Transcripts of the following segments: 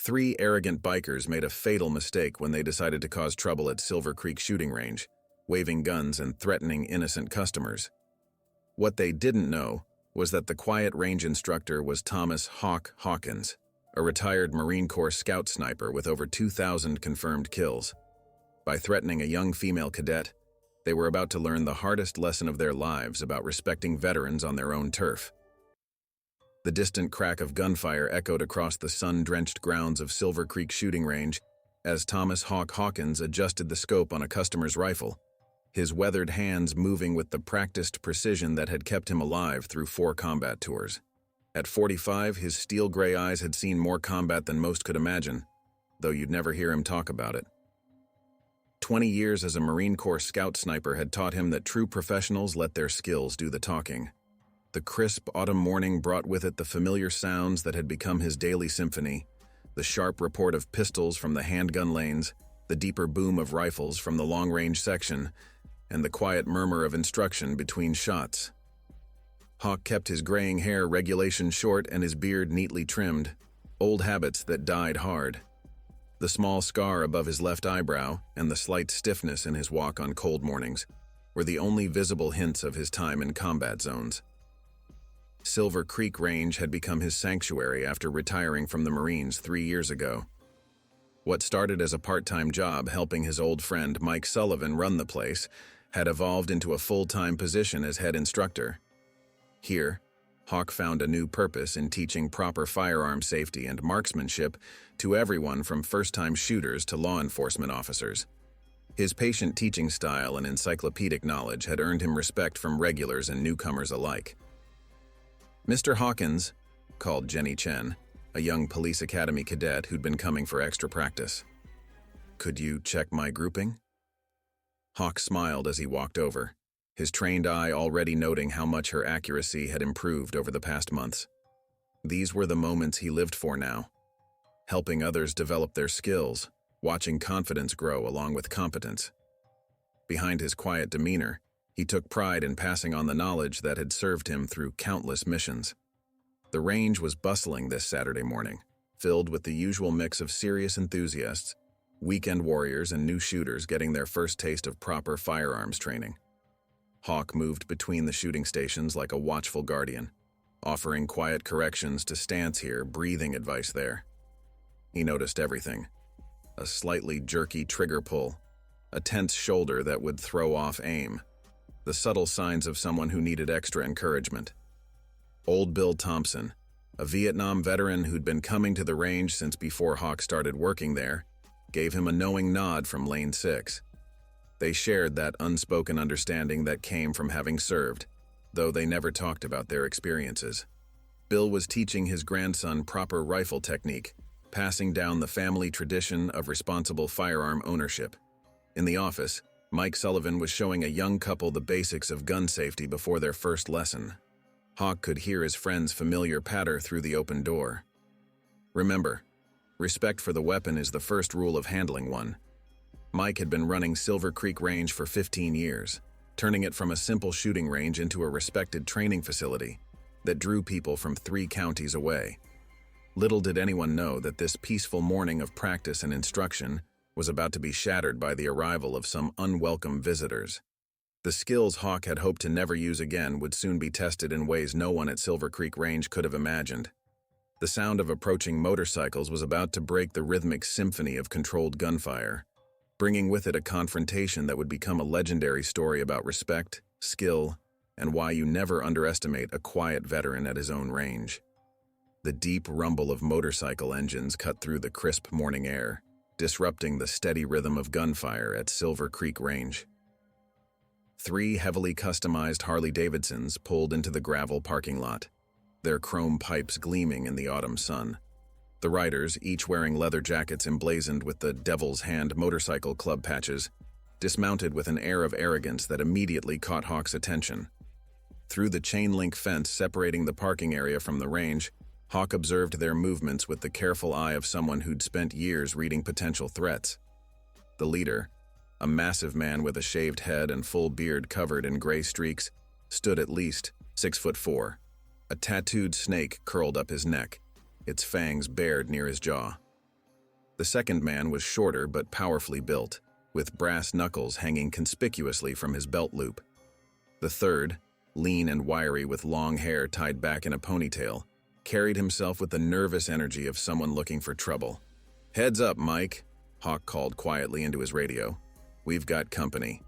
Three arrogant bikers made a fatal mistake when they decided to cause trouble at Silver Creek shooting range, waving guns and threatening innocent customers. What they didn't know was that the quiet range instructor was Thomas Hawkins, a retired Marine Corps scout sniper with over 2,000 confirmed kills. By threatening a young female cadet, they were about to learn the hardest lesson of their lives about respecting veterans on their own turf. The distant crack of gunfire echoed across the sun-drenched grounds of Silver Creek shooting range as Thomas Hawkins adjusted the scope on a customer's rifle, his weathered hands moving with the practiced precision that had kept him alive through 4 combat tours. At 45, his steel-gray eyes had seen more combat than most could imagine, though you'd never hear him talk about it. 20 years as a Marine Corps scout sniper had taught him that true professionals let their skills do the talking. The crisp autumn morning brought with it the familiar sounds that had become his daily symphony, the sharp report of pistols from the handgun lanes, the deeper boom of rifles from the long-range section, and the quiet murmur of instruction between shots. Hawk kept his graying hair regulation short and his beard neatly trimmed, old habits that died hard. The small scar above his left eyebrow and the slight stiffness in his walk on cold mornings were the only visible hints of his time in combat zones. Silver Creek Range had become his sanctuary after retiring from the Marines 3 years ago. What started as a part-time job helping his old friend Mike Sullivan run the place had evolved into a full-time position as head instructor. Here, Hawk found a new purpose in teaching proper firearm safety and marksmanship to everyone from first-time shooters to law enforcement officers. His patient teaching style and encyclopedic knowledge had earned him respect from regulars and newcomers alike. "Mr. Hawkins," called Jenny Chen, a young police academy cadet who'd been coming for extra practice. "Could you check my grouping?" Hawk smiled as he walked over, his trained eye already noting how much her accuracy had improved over the past months. These were the moments he lived for now, helping others develop their skills, watching confidence grow along with competence. Behind his quiet demeanor, he took pride in passing on the knowledge that had served him through countless missions. The range was bustling this Saturday morning, filled with the usual mix of serious enthusiasts, weekend warriors, and new shooters getting their first taste of proper firearms training. Hawk moved between the shooting stations like a watchful guardian, offering quiet corrections to stance here, breathing advice there. He noticed everything: a slightly jerky trigger pull, a tense shoulder that would throw off aim, the subtle signs of someone who needed extra encouragement. Old Bill Thompson, a Vietnam veteran who'd been coming to the range since before Hawk started working there, gave him a knowing nod from Lane 6. They shared that unspoken understanding that came from having served, though they never talked about their experiences. Bill was teaching his grandson proper rifle technique, passing down the family tradition of responsible firearm ownership. In the office, Mike Sullivan was showing a young couple the basics of gun safety before their first lesson. Hawk could hear his friend's familiar patter through the open door. "Remember, respect for the weapon is the first rule of handling one." Mike had been running Silver Creek Range for 15 years, turning it from a simple shooting range into a respected training facility that drew people from 3 counties away. Little did anyone know that this peaceful morning of practice and instruction was about to be shattered by the arrival of some unwelcome visitors. The skills Hawk had hoped to never use again would soon be tested in ways no one at Silver Creek Range could have imagined. The sound of approaching motorcycles was about to break the rhythmic symphony of controlled gunfire, bringing with it a confrontation that would become a legendary story about respect, skill, and why you never underestimate a quiet veteran at his own range. The deep rumble of motorcycle engines cut through the crisp morning air, disrupting the steady rhythm of gunfire at Silver Creek Range. 3 heavily customized Harley-Davidsons pulled into the gravel parking lot, their chrome pipes gleaming in the autumn sun. The riders, each wearing leather jackets emblazoned with the Devil's Hand Motorcycle Club patches, dismounted with an air of arrogance that immediately caught Hawk's attention. Through the chain-link fence separating the parking area from the range, Hawk observed their movements with the careful eye of someone who'd spent years reading potential threats. The leader, a massive man with a shaved head and full beard covered in gray streaks, stood at least 6'4". A tattooed snake curled up his neck, its fangs bared near his jaw. The second man was shorter but powerfully built, with brass knuckles hanging conspicuously from his belt loop. The third, lean and wiry with long hair tied back in a ponytail, carried himself with the nervous energy of someone looking for trouble. "Heads up, Mike," Hawk called quietly into his radio. "We've got company."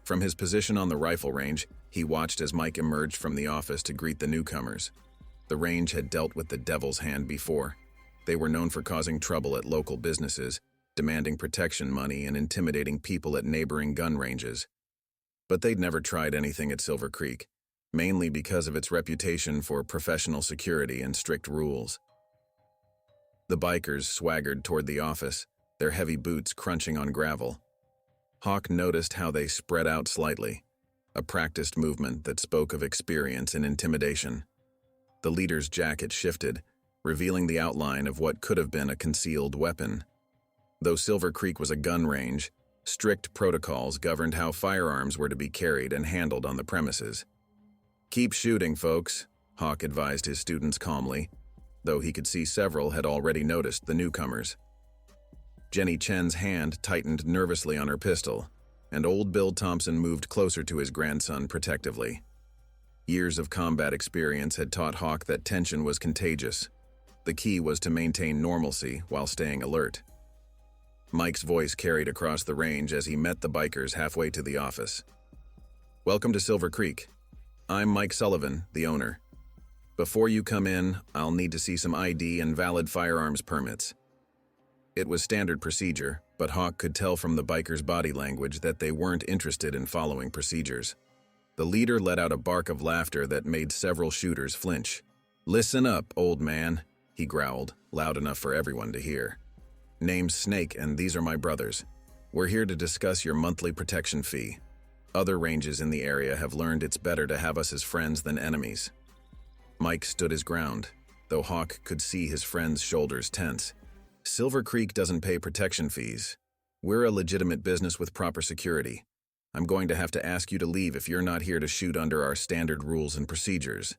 From his position on the rifle range, he watched as Mike emerged from the office to greet the newcomers. The range had dealt with the devil's hand before. They were known for causing trouble at local businesses, demanding protection money and intimidating people at neighboring gun ranges. But they'd never tried anything at Silver Creek, mainly because of its reputation for professional security and strict rules. The bikers swaggered toward the office, their heavy boots crunching on gravel. Hawk noticed how they spread out slightly, a practiced movement that spoke of experience and intimidation. The leader's jacket shifted, revealing the outline of what could have been a concealed weapon. Though Silver Creek was a gun range, strict protocols governed how firearms were to be carried and handled on the premises. "Keep shooting, folks," Hawk advised his students calmly, though he could see several had already noticed the newcomers. Jenny Chen's hand tightened nervously on her pistol, and old Bill Thompson moved closer to his grandson protectively. Years of combat experience had taught Hawk that tension was contagious. The key was to maintain normalcy while staying alert. Mike's voice carried across the range as he met the bikers halfway to the office. "Welcome to Silver Creek. I'm Mike Sullivan, the owner. Before you come in, I'll need to see some ID and valid firearms permits." It was standard procedure, but Hawk could tell from the bikers' body language that they weren't interested in following procedures. The leader let out a bark of laughter that made several shooters flinch. "Listen up, old man," he growled, loud enough for everyone to hear. "Name's Snake, and these are my brothers. We're here to discuss your monthly protection fee. Other ranges in the area have learned it's better to have us as friends than enemies." Mike stood his ground, though Hawk could see his friend's shoulders tense. "Silver Creek doesn't pay protection fees. We're a legitimate business with proper security. I'm going to have to ask you to leave if you're not here to shoot under our standard rules and procedures."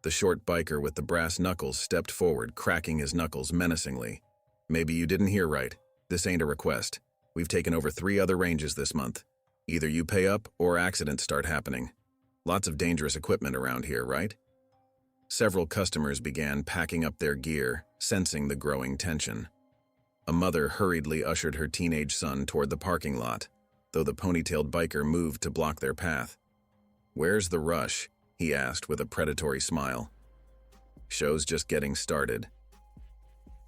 The short biker with the brass knuckles stepped forward, cracking his knuckles menacingly. "Maybe you didn't hear right. This ain't a request. We've taken over 3 other ranges this month. Either you pay up or accidents start happening. Lots of dangerous equipment around here, right?" Several customers began packing up their gear, sensing the growing tension. A mother hurriedly ushered her teenage son toward the parking lot, though the ponytailed biker moved to block their path. "Where's the rush?" he asked with a predatory smile. "Show's just getting started."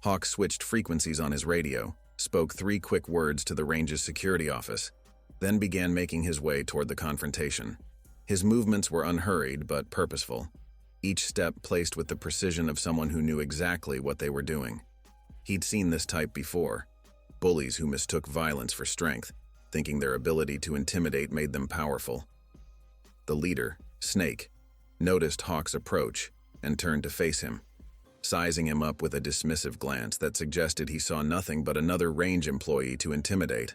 Hawk switched frequencies on his radio, spoke 3 quick words to the range's security office, then began making his way toward the confrontation. His movements were unhurried but purposeful, each step placed with the precision of someone who knew exactly what they were doing. He'd seen this type before, bullies who mistook violence for strength, thinking their ability to intimidate made them powerful. The leader, Snake, noticed Hawk's approach and turned to face him, sizing him up with a dismissive glance that suggested he saw nothing but another range employee to intimidate.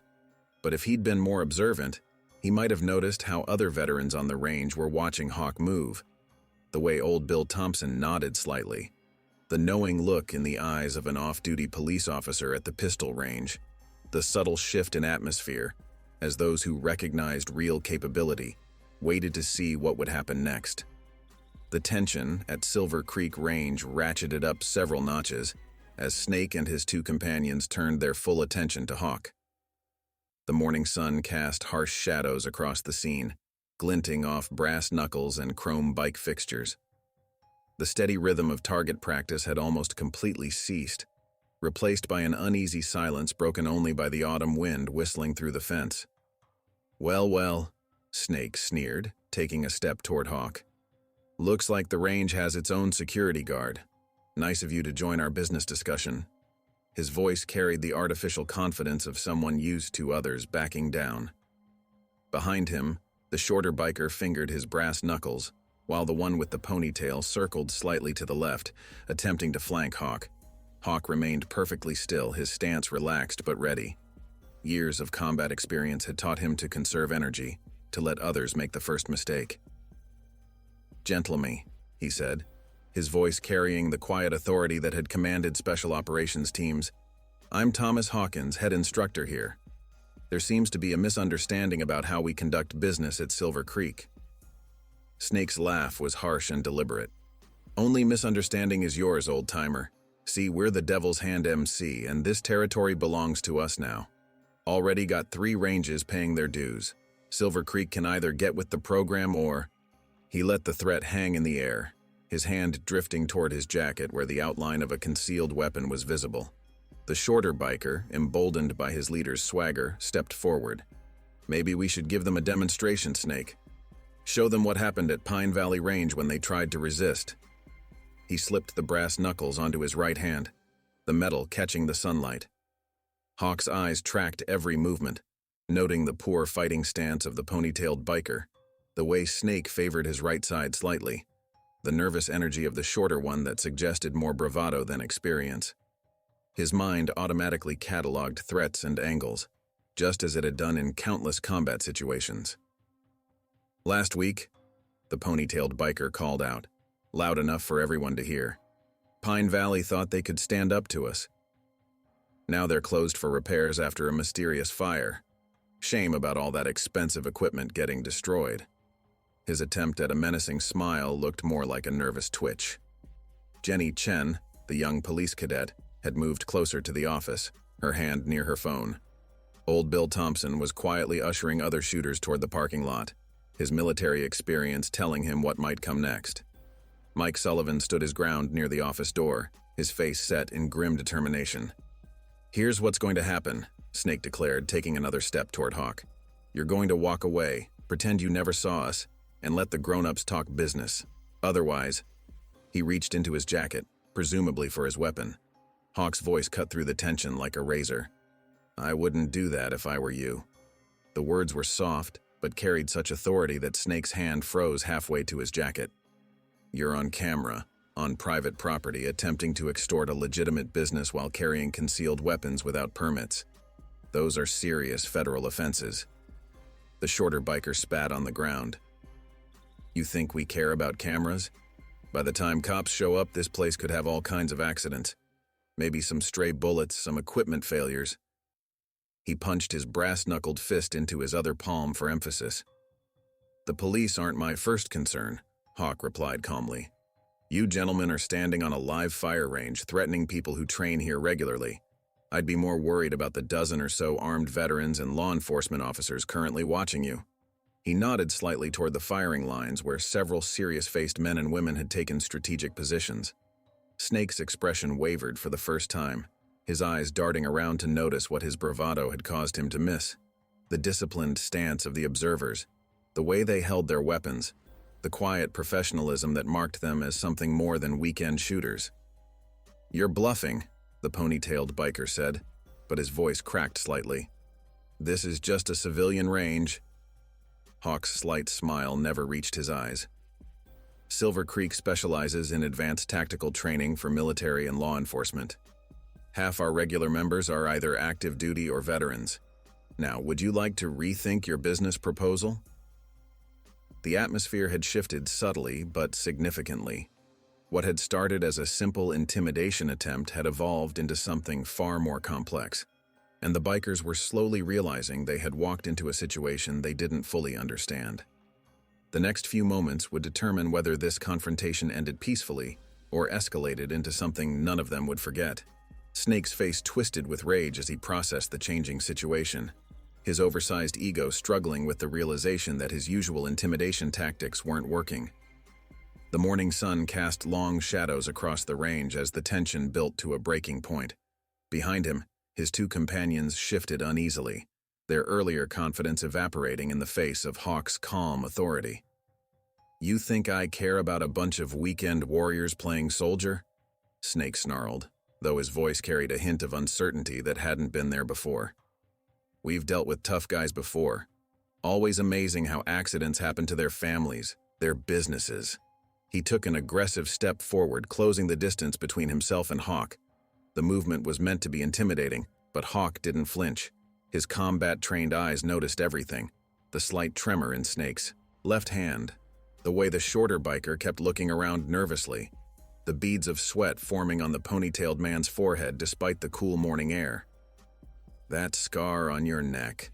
But if he'd been more observant, he might have noticed how other veterans on the range were watching Hawk move. The way old Bill Thompson nodded slightly, the knowing look in the eyes of an off-duty police officer at the pistol range, the subtle shift in atmosphere, as those who recognized real capability waited to see what would happen next. The tension at Silver Creek Range ratcheted up several notches as Snake and his 2 companions turned their full attention to Hawk. The morning sun cast harsh shadows across the scene, glinting off brass knuckles and chrome bike fixtures. The steady rhythm of target practice had almost completely ceased, replaced by an uneasy silence broken only by the autumn wind whistling through the fence. Well, Snake sneered, taking a step toward Hawk. "Looks like the range has its own security guard. Nice of you to join our business discussion." His voice carried the artificial confidence of someone used to others backing down. Behind him, the shorter biker fingered his brass knuckles, while the one with the ponytail circled slightly to the left, attempting to flank Hawk. Hawk remained perfectly still, his stance relaxed but ready. Years of combat experience had taught him to conserve energy, to let others make the first mistake. "Gentlemen," he said, his voice carrying the quiet authority that had commanded special operations teams, I'm Thomas Hawkins, head instructor here. There seems to be a misunderstanding about how we conduct business at Silver Creek." Snake's laugh was harsh and deliberate. "Only misunderstanding is yours, old-timer. See, we're the Devil's Hand MC, and this territory belongs to us now. Already got 3 ranges paying their dues. Silver Creek can either get with the program or—" He let the threat hang in the air, his hand drifting toward his jacket where the outline of a concealed weapon was visible. The shorter biker, emboldened by his leader's swagger, stepped forward. "Maybe we should give them a demonstration, Snake. Show them what happened at Pine Valley Range when they tried to resist." He slipped the brass knuckles onto his right hand, the metal catching the sunlight. Hawk's eyes tracked every movement, noting the poor fighting stance of the ponytailed biker, the way Snake favored his right side slightly, the nervous energy of the shorter one that suggested more bravado than experience. His mind automatically cataloged threats and angles, just as it had done in countless combat situations. "Last week," the ponytailed biker called out, loud enough for everyone to hear, "Pine Valley thought they could stand up to us. Now they're closed for repairs after a mysterious fire. Shame about all that expensive equipment getting destroyed." His attempt at a menacing smile looked more like a nervous twitch. Jenny Chen, the young police cadet, had moved closer to the office, her hand near her phone. Old Bill Thompson was quietly ushering other shooters toward the parking lot, his military experience telling him what might come next. Mike Sullivan stood his ground near the office door, his face set in grim determination. "Here's what's going to happen," Snake declared, taking another step toward Hawk. "You're going to walk away, pretend you never saw us, and let the grown-ups talk business. Otherwise—" He reached into his jacket, presumably for his weapon. Hawk's voice cut through the tension like a razor. "I wouldn't do that if I were you." The words were soft, but carried such authority that Snake's hand froze halfway to his jacket. "You're on camera, on private property, attempting to extort a legitimate business while carrying concealed weapons without permits. Those are serious federal offenses." The shorter biker spat on the ground. "You think we care about cameras? By the time cops show up, this place could have all kinds of accidents. Maybe some stray bullets, some equipment failures." He punched his brass-knuckled fist into his other palm for emphasis. "The police aren't my first concern," Hawk replied calmly. "You gentlemen are standing on a live fire range, threatening people who train here regularly. I'd be more worried about the dozen or so armed veterans and law enforcement officers currently watching you." He nodded slightly toward the firing lines where several serious-faced men and women had taken strategic positions. Snake's expression wavered for the first time, his eyes darting around to notice what his bravado had caused him to miss. The disciplined stance of the observers, the way they held their weapons, the quiet professionalism that marked them as something more than weekend shooters. "You're bluffing," the ponytailed biker said, but his voice cracked slightly. "This is just a civilian range." Hawk's slight smile never reached his eyes. "Silver Creek specializes in advanced tactical training for military and law enforcement. Half our regular members are either active duty or veterans. Now, would you like to rethink your business proposal?" The atmosphere had shifted subtly but significantly. What had started as a simple intimidation attempt had evolved into something far more complex, and the bikers were slowly realizing they had walked into a situation they didn't fully understand. The next few moments would determine whether this confrontation ended peacefully or escalated into something none of them would forget. Snake's face twisted with rage as he processed the changing situation, his oversized ego struggling with the realization that his usual intimidation tactics weren't working. The morning sun cast long shadows across the range as the tension built to a breaking point. Behind him, his 2 companions shifted uneasily, their earlier confidence evaporating in the face of Hawk's calm authority. "You think I care about a bunch of weekend warriors playing soldier?" Snake snarled, though his voice carried a hint of uncertainty that hadn't been there before. "We've dealt with tough guys before. Always amazing how accidents happen to their families, their businesses." He took an aggressive step forward, closing the distance between himself and Hawk. The movement was meant to be intimidating, but Hawk didn't flinch. His combat-trained eyes noticed everything, the slight tremor in Snake's left hand, the way the shorter biker kept looking around nervously. the beads of sweat forming on the ponytailed man's forehead despite the cool morning air. "That scar on your neck,"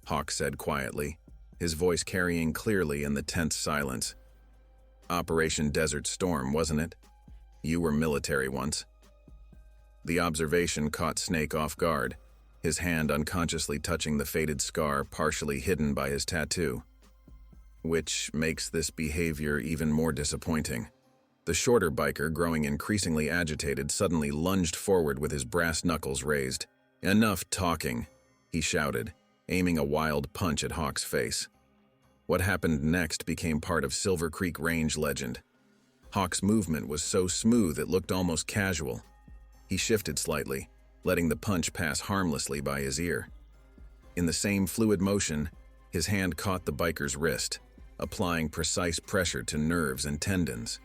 Hawk said quietly, his voice carrying clearly in the tense silence. "Operation Desert Storm, wasn't it? You were military once." The observation caught Snake off guard, his hand unconsciously touching the faded scar partially hidden by his tattoo. Which makes this behavior even more disappointing. The shorter biker, growing increasingly agitated, suddenly lunged forward with his brass knuckles raised. "Enough talking," he shouted, aiming a wild punch at Hawk's face. What happened next became part of Silver Creek Range legend. Hawk's movement was so smooth it looked almost casual. He shifted slightly, letting the punch pass harmlessly by his ear. In the same fluid motion, his hand caught the biker's wrist, applying precise pressure to nerves and tendons.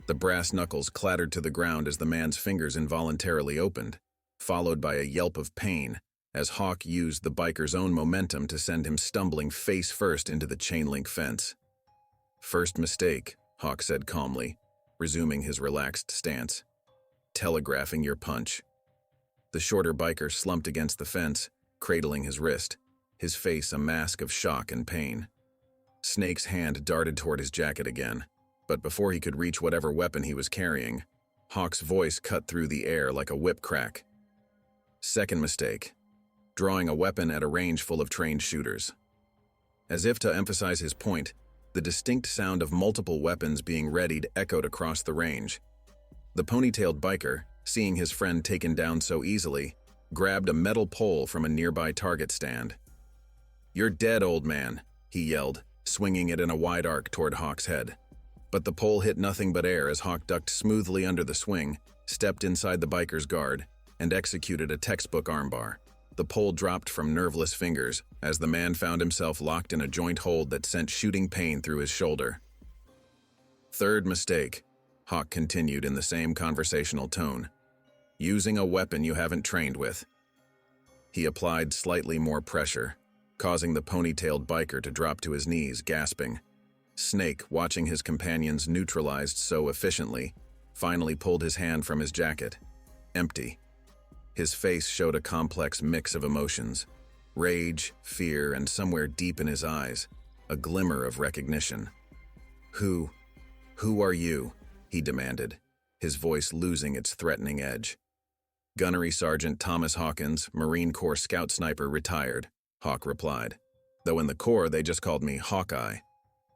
The brass knuckles clattered to the ground as the man's fingers involuntarily opened, followed by a yelp of pain as Hawk used the biker's own momentum to send him stumbling face first into the chain-link fence. "First mistake," Hawk said calmly, resuming his relaxed stance. "Telegraphing your punch." The shorter biker slumped against the fence, cradling his wrist, his face a mask of shock and pain. Snake's hand darted toward his jacket again, but before he could reach whatever weapon he was carrying, Hawk's voice cut through the air like a whip crack. "Second mistake. Drawing a weapon at a range full of trained shooters." As if to emphasize his point, the distinct sound of multiple weapons being readied echoed across the range. The ponytailed biker, seeing his friend taken down so easily, grabbed a metal pole from a nearby target stand. "You're dead, old man," he yelled, swinging it in a wide arc toward Hawk's head. But the pole hit nothing but air as Hawk ducked smoothly under the swing, stepped inside the biker's guard, and executed a textbook armbar. The pole dropped from nerveless fingers as the man found himself locked in a joint hold that sent shooting pain through his shoulder. "Third mistake," Hawk continued in the same conversational tone. "Using a weapon you haven't trained with." He applied slightly more pressure, causing the ponytailed biker to drop to his knees, gasping. Snake, watching his companions neutralized so efficiently, finally pulled his hand from his jacket. Empty. His face showed a complex mix of emotions: rage, fear, and somewhere deep in his eyes, a glimmer of recognition. Who are you?" he demanded, his voice losing its threatening edge. "Gunnery Sergeant Thomas Hawkins, Marine Corps Scout Sniper, retired," Hawk replied. "Though in the Corps they just called me Hawkeye.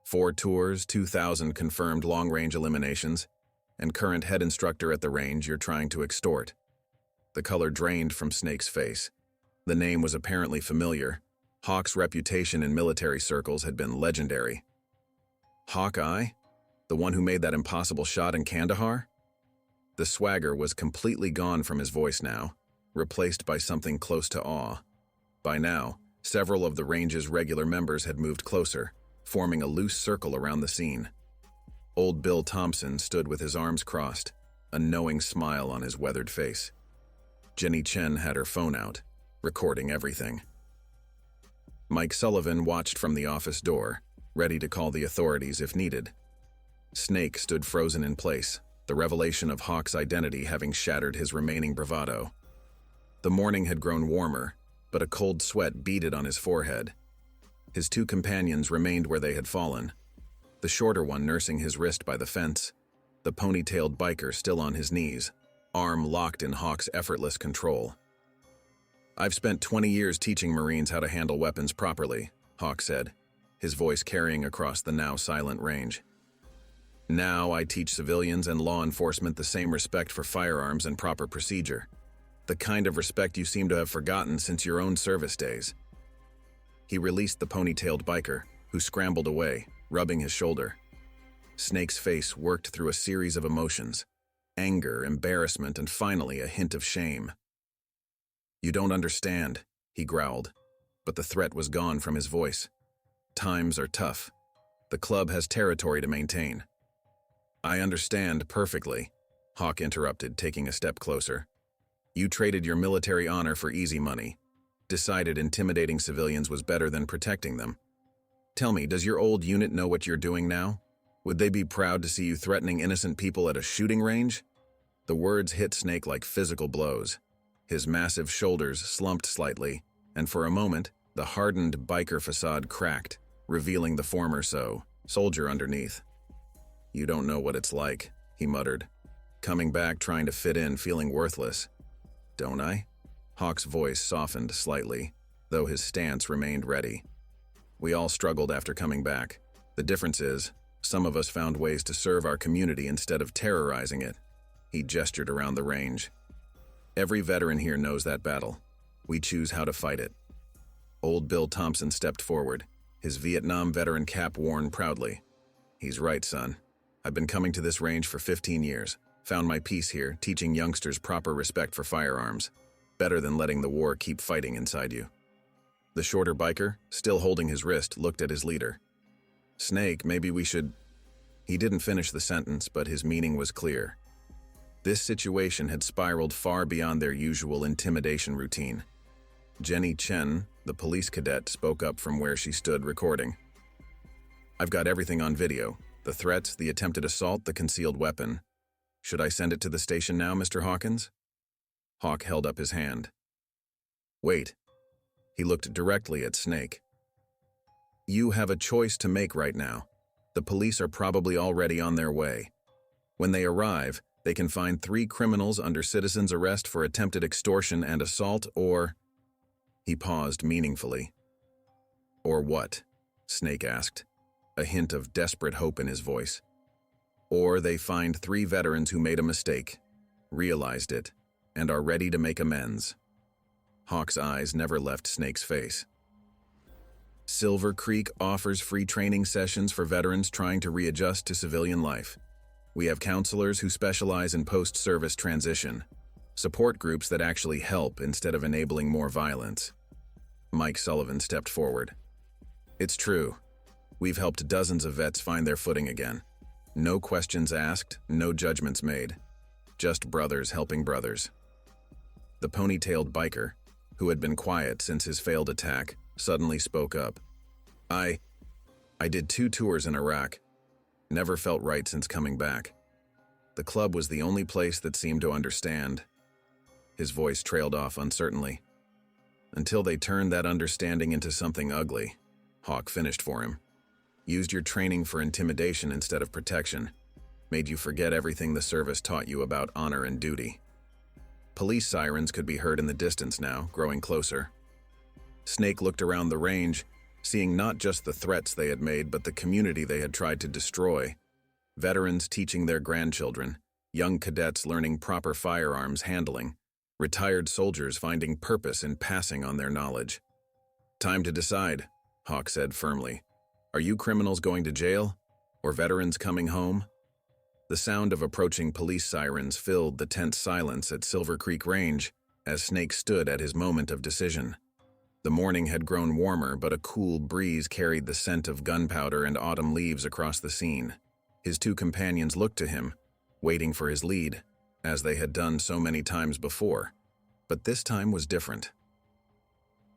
4 tours, 2,000 confirmed long-range eliminations, and current head instructor at the range you're trying to extort." The color drained from Snake's face. The name was apparently familiar. Hawk's reputation in military circles had been legendary. "Hawkeye? The one who made that impossible shot in Kandahar?" The swagger was completely gone from his voice now, replaced by something close to awe. By now, several of the range's regular members had moved closer, forming a loose circle around the scene. Old Bill Thompson stood with his arms crossed, a knowing smile on his weathered face. Jenny Chen had her phone out, recording everything. Mike Sullivan watched from the office door, ready to call the authorities if needed. Snake stood frozen in place, the revelation of Hawk's identity having shattered his remaining bravado. The morning had grown warmer, but a cold sweat beaded on his forehead. His 2 companions remained where they had fallen, the shorter one nursing his wrist by the fence, the ponytailed biker still on his knees, arm locked in Hawk's effortless control. "I've spent 20 years teaching Marines how to handle weapons properly," Hawk said, his voice carrying across the now silent range. "Now I teach civilians and law enforcement the same respect for firearms and proper procedure, the kind of respect you seem to have forgotten since your own service days." He released the ponytailed biker, who scrambled away, rubbing his shoulder. Snake's face worked through a series of emotions: anger, embarrassment, and finally a hint of shame. "You don't understand," he growled, but the threat was gone from his voice. "Times are tough. The club has territory to maintain." "I understand perfectly," Hawk interrupted, taking a step closer. "You traded your military honor for easy money, decided intimidating civilians was better than protecting them. Tell me, does your old unit know what you're doing now? Would they be proud to see you threatening innocent people at a shooting range? The words hit Snake like physical blows. His massive shoulders slumped slightly, and for a moment, the hardened biker facade cracked, revealing the former soldier underneath. "You don't know what it's like," he muttered, coming back trying to fit in, feeling worthless. "Don't I?" Hawk's voice softened slightly, though his stance remained ready. "We all struggled after coming back. The difference is, some of us found ways to serve our community instead of terrorizing it." He gestured around the range. "Every veteran here knows that battle. We choose how to fight it." Old Bill Thompson stepped forward, his Vietnam veteran cap worn proudly. "He's right, son. I've been coming to this range for 15 years. Found my peace here, teaching youngsters proper respect for firearms. Better than letting the war keep fighting inside you." The shorter biker, still holding his wrist, looked at his leader. "Snake, maybe we should—" He didn't finish the sentence, but his meaning was clear. This situation had spiraled far beyond their usual intimidation routine. Jenny Chen, the police cadet, spoke up from where she stood recording. "I've got everything on video. The threats, the attempted assault, the concealed weapon. Should I send it to the station now, Mr. Hawkins?" Hawk held up his hand. "Wait." He looked directly at Snake. "You have a choice to make right now. The police are probably already on their way. When they arrive, they can find 3 criminals under citizen's arrest for attempted extortion and assault, or—" He paused meaningfully. "Or what?" Snake asked, a hint of desperate hope in his voice. "Or they find 3 veterans who made a mistake, realized it, and are ready to make amends." Hawk's eyes never left Snake's face. "Silver Creek offers free training sessions for veterans trying to readjust to civilian life. We have counselors who specialize in post-service transition, support groups that actually help instead of enabling more violence." Mike Sullivan stepped forward. "It's true. We've helped dozens of vets find their footing again. No questions asked, no judgments made. Just brothers helping brothers." The ponytailed biker, who had been quiet since his failed attack, suddenly spoke up. I did 2 tours in Iraq. Never felt right since coming back. The club was the only place that seemed to understand." His voice trailed off uncertainly. "Until they turned that understanding into something ugly," Hawk finished for him. "Used your training for intimidation instead of protection. Made you forget everything the service taught you about honor and duty." Police sirens could be heard in the distance now, growing closer. Snake looked around the range, seeing not just the threats they had made, but the community they had tried to destroy. Veterans teaching their grandchildren, young cadets learning proper firearms handling, retired soldiers finding purpose in passing on their knowledge. "Time to decide," Hawk said firmly. "Are you criminals going to jail, or veterans coming home?" The sound of approaching police sirens filled the tense silence at Silver Creek Range as Snake stood at his moment of decision. The morning had grown warmer, but a cool breeze carried the scent of gunpowder and autumn leaves across the scene. His 2 companions looked to him, waiting for his lead, as they had done so many times before. But this time was different.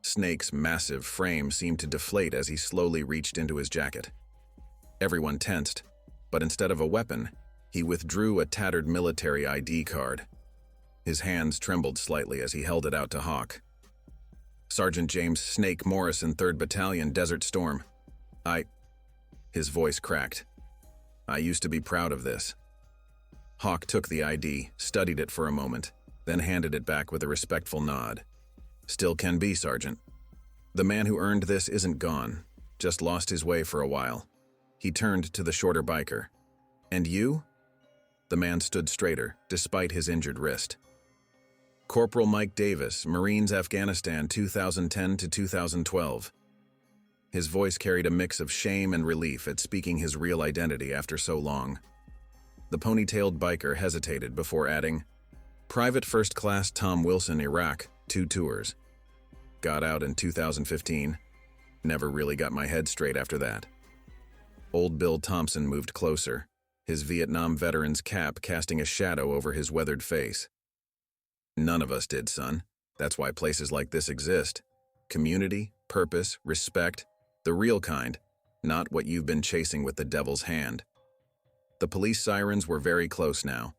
Snake's massive frame seemed to deflate as he slowly reached into his jacket. Everyone tensed, but instead of a weapon, he withdrew a tattered military ID card. His hands trembled slightly as he held it out to Hawk. "Sergeant James Snake Morrison, 3rd Battalion, Desert Storm. His voice cracked. "I used to be proud of this." Hawk took the ID, studied it for a moment, then handed it back with a respectful nod. "Still can be, Sergeant. The man who earned this isn't gone, just lost his way for a while." He turned to the shorter biker. "And you?" The man stood straighter, despite his injured wrist. "Corporal Mike Davis, Marines, Afghanistan, 2010 to 2012. His voice carried a mix of shame and relief at speaking his real identity after so long. The ponytailed biker hesitated before adding, "Private First Class Tom Wilson, Iraq, 2 tours. Got out in 2015. Never really got my head straight after that." Old Bill Thompson moved closer, his Vietnam veteran's cap casting a shadow over his weathered face. "None of us did, son. That's why places like this exist. Community, purpose, respect, the real kind, not what you've been chasing with the devil's hand." The police sirens were very close now.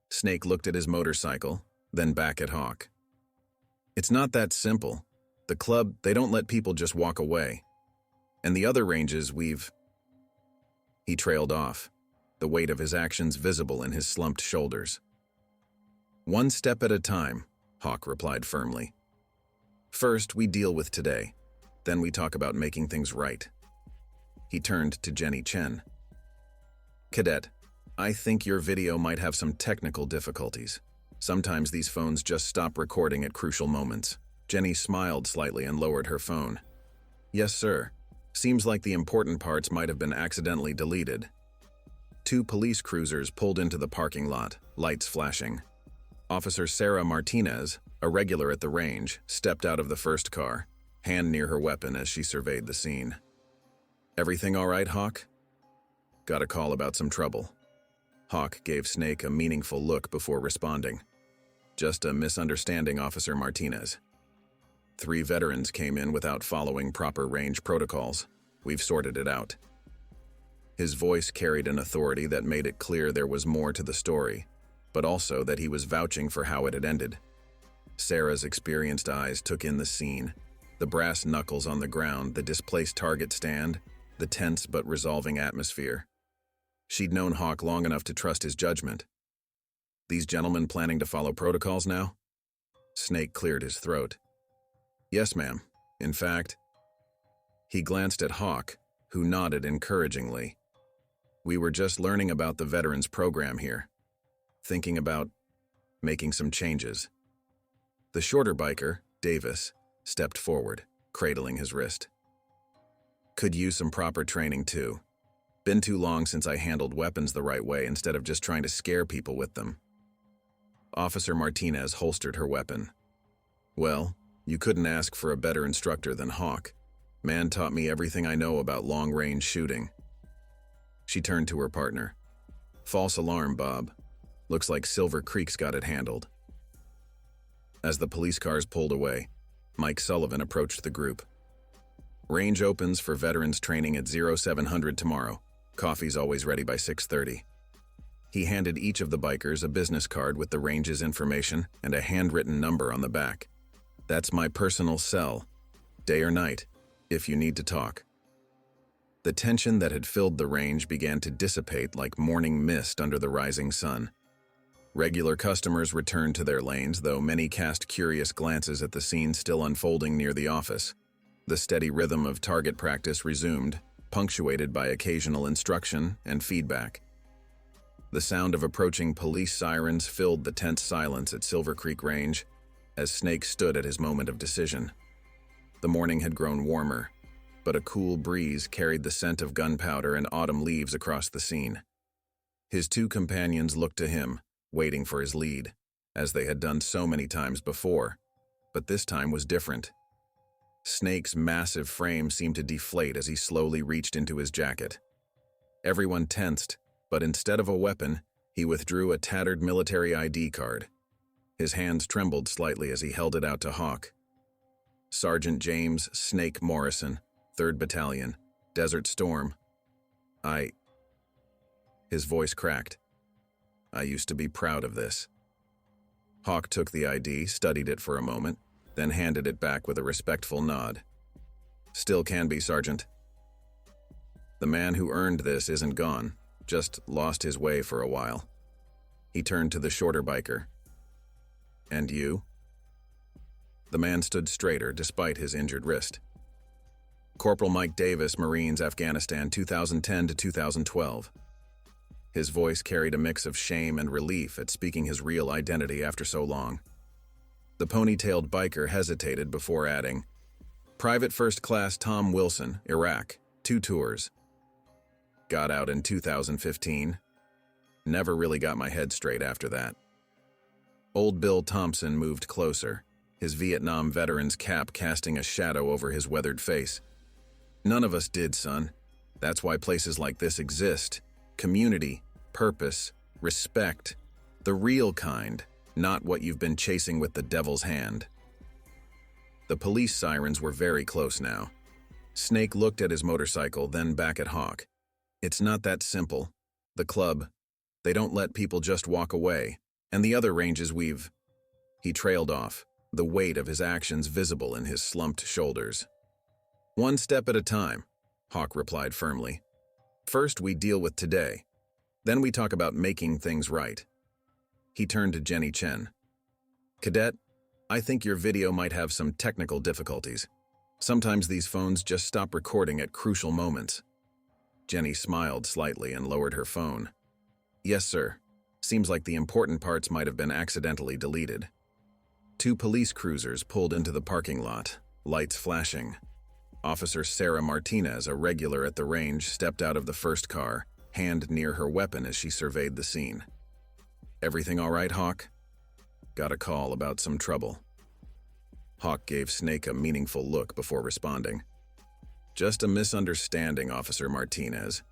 Snake looked at his motorcycle, then back at Hawk. It's not that simple. The club, they don't let people just walk away. And the other ranges, He trailed off, the weight of his actions visible in his slumped shoulders. One step at a time, Hawk replied firmly. First, we deal with today. Then we talk about making things right. He turned to Jenny Chen. Cadet, I think your video might have some technical difficulties. Sometimes these phones just stop recording at crucial moments. Jenny smiled slightly and lowered her phone. Yes, sir. Seems like the important parts might have been accidentally deleted. 2 police cruisers pulled into the parking lot, lights flashing. Officer Sarah Martinez, a regular at the range, stepped out of the first car, hand near her weapon as she surveyed the scene. Everything all right, Hawk? Got a call about some trouble. Hawk gave Snake a meaningful look before responding. Just a misunderstanding, Officer Martinez. 3 veterans came in without following proper range protocols. We've sorted it out. His voice carried an authority that made it clear there was more to the story, but also that he was vouching for how it had ended. Sarah's experienced eyes took in the scene, the brass knuckles on the ground, the displaced target stand, the tense but resolving atmosphere. She'd known Hawk long enough to trust his judgment. These gentlemen planning to follow protocols now? Snake cleared his throat. Yes, ma'am. In fact, he glanced at Hawk, who nodded encouragingly. We were just learning about the veterans program here, thinking about making some changes. The shorter biker, Davis, stepped forward, cradling his wrist. Could use some proper training too. Been too long since I handled weapons the right way instead of just trying to scare people with them. Officer Martinez holstered her weapon. Well, you couldn't ask for a better instructor than Hawk. Man taught me everything I know about long-range shooting. She turned to her partner. False alarm, Bob. Looks like Silver Creek's got it handled. As the police cars pulled away, Mike Sullivan approached the group. Range opens for veterans training at 0700 tomorrow. Coffee's always ready by 6:30. He handed each of the bikers a business card with the range's information and a handwritten number on the back. That's my personal cell, day or night, if you need to talk. The tension that had filled the range began to dissipate like morning mist under the rising sun. Regular customers returned to their lanes, though many cast curious glances at the scene still unfolding near the office. The steady rhythm of target practice resumed, punctuated by occasional instruction and feedback. The sound of approaching police sirens filled the tense silence at Silver Creek Range as Snake stood at his moment of decision. The morning had grown warmer, but a cool breeze carried the scent of gunpowder and autumn leaves across the scene. His 2 companions looked to him, waiting for his lead, as they had done so many times before, but this time was different. Snake's massive frame seemed to deflate as he slowly reached into his jacket. Everyone tensed, but instead of a weapon, he withdrew a tattered military ID card. His hands trembled slightly as he held it out to Hawk. Sergeant James Snake Morrison, 3rd Battalion, Desert Storm. His voice cracked. I used to be proud of this. Hawk took the ID, studied it for a moment, then handed it back with a respectful nod. Still can be, Sergeant. The man who earned this isn't gone, just lost his way for a while. He turned to the shorter biker. And you? The man stood straighter despite his injured wrist. Corporal Mike Davis, Marines, Afghanistan, 2010 to 2012. His voice carried a mix of shame and relief at speaking his real identity after so long. The pony-tailed biker hesitated before adding, Private First Class Tom Wilson, Iraq, 2 tours. Got out in 2015. Never really got my head straight after that. Old Bill Thompson moved closer, his Vietnam veteran's cap casting a shadow over his weathered face. None of us did, son. That's why places like this exist. Community, purpose, respect. The real kind, not what you've been chasing with the devil's hand. The police sirens were very close now. Snake looked at his motorcycle, then back at Hawk. It's not that simple. The club. They don't let people just walk away. And the other ranges we've... He trailed off, the weight of his actions visible in his slumped shoulders. One step at a time, Hawk replied firmly. First, we deal with today. Then we talk about making things right. He turned to Jenny Chen. Cadet, I think your video might have some technical difficulties. Sometimes these phones just stop recording at crucial moments. Jenny smiled slightly and lowered her phone. Yes, sir. Seems like the important parts might have been accidentally deleted. 2 police cruisers pulled into the parking lot, lights flashing. Officer Sarah Martinez, a regular at the range, stepped out of the first car, hand near her weapon as she surveyed the scene. Everything all right, Hawk? Got a call about some trouble. Hawk gave Snake a meaningful look before responding. Just a misunderstanding, Officer Martinez.